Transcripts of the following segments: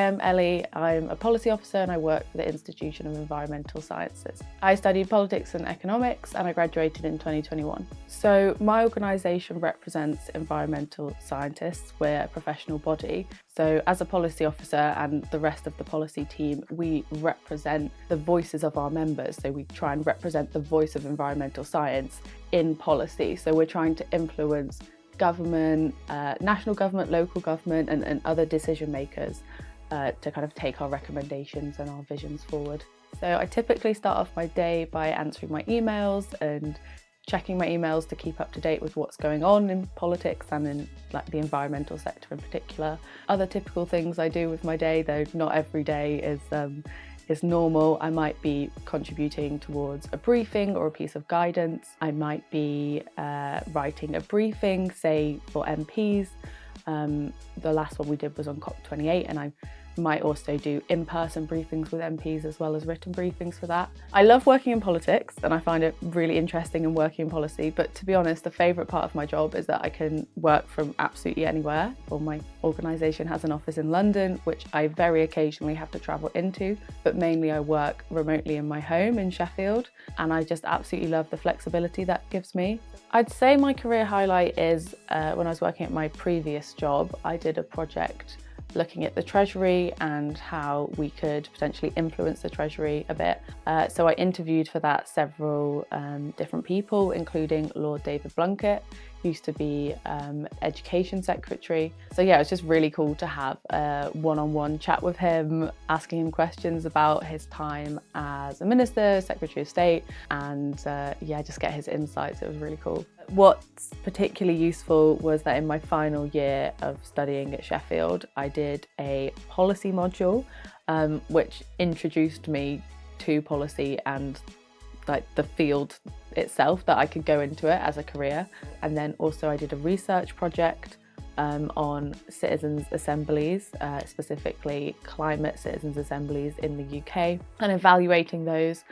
am Ellie. I'm a policy officer and I work for the Institution of Environmental Sciences. I studied politics and economics and I graduated in 2021. So my organisation represents environmental scientists. We're a professional body. So as a policy officer and the rest of the policy team, we represent the voices of our members. So we try and represent the voice of environmental science in policy. So we're trying to influence government, national government, local government and other decision makers to kind of take our recommendations and our visions forward. So I typically start off my day by answering my emails and checking my emails to keep up to date with what's going on in politics and in the environmental sector in particular. Other typical things I do with my day, though not every day is normal. I might be contributing towards a briefing or a piece of guidance. I might be writing a briefing, say for MPs. The last one we did was on COP28, and I might also do in-person briefings with MPs as well as written briefings for that. I love working in politics and I find it really interesting in working in policy, but to be honest, the favourite part of my job is that I can work from absolutely anywhere. Well, my organisation has an office in London, which I very occasionally have to travel into, but mainly I work remotely in my home in Sheffield, and I just absolutely love the flexibility that gives me. I'd say my career highlight is when I was working at my previous job. I did a project looking at the Treasury and how we could potentially influence the Treasury a bit. So I interviewed for that several different people, including Lord David Blunkett, who used to be Education Secretary. So yeah, it was just really cool to have a one-on-one chat with him, asking him questions about his time as a Minister, Secretary of State, and yeah, just get his insights. It was really cool. What's particularly useful was that in my final year of studying at Sheffield, I did a policy module, which introduced me to policy and the field itself, that I could go into it as a career. And then also I did a research project on citizens' assemblies, specifically climate citizens' assemblies in the UK, and evaluating those.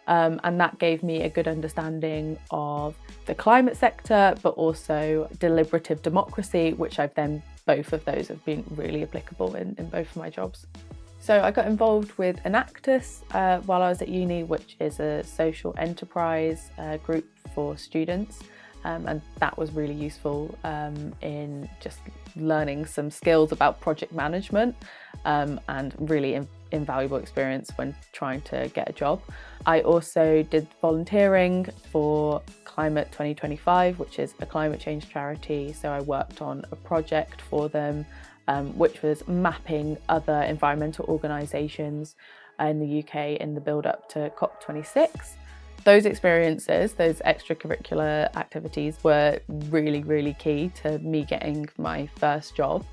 And that gave me a good understanding of the climate sector, but also deliberative democracy, which both of those have been really applicable in both of my jobs. So I got involved with Enactus while I was at uni, which is a social enterprise group for students. And that was really useful in just learning some skills about project management and really invaluable experience when trying to get a job. I also did volunteering for Climate 2025, which is a climate change charity. So I worked on a project for them, which was mapping other environmental organisations in the UK in the build-up to COP26. Those experiences, those extracurricular activities were really, really key to me getting my first job.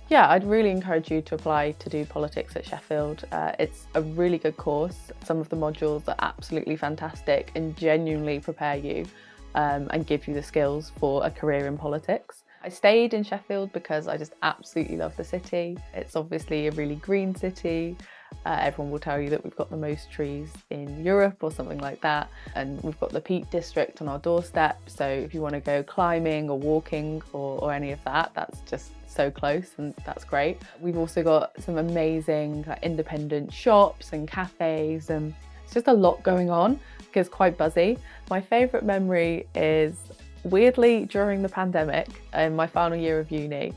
Yeah, I'd really encourage you to apply to do politics at Sheffield. It's a really good course. Some of the modules are absolutely fantastic and genuinely prepare you and give you the skills for a career in politics. I stayed in Sheffield because I just absolutely love the city. It's obviously a really green city. Everyone will tell you that we've got the most trees in Europe or something like that. And we've got the Peak District on our doorstep. So if you want to go climbing or walking or any of that, that's just so close and that's great. We've also got some amazing independent shops and cafes, and it's just a lot going on. It's quite buzzy. My favourite memory is weirdly during the pandemic in my final year of uni,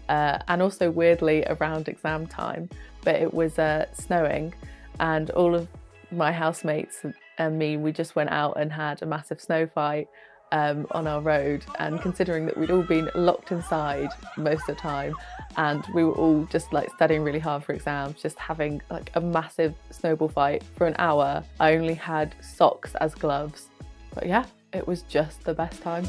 and also weirdly around exam time, but it was snowing, and all of my housemates and me, we just went out and had a massive snow fight on our road. And considering that we'd all been locked inside most of the time and we were all just studying really hard for exams, just having a massive snowball fight for an hour. I only had socks as gloves, but yeah, it was just the best time.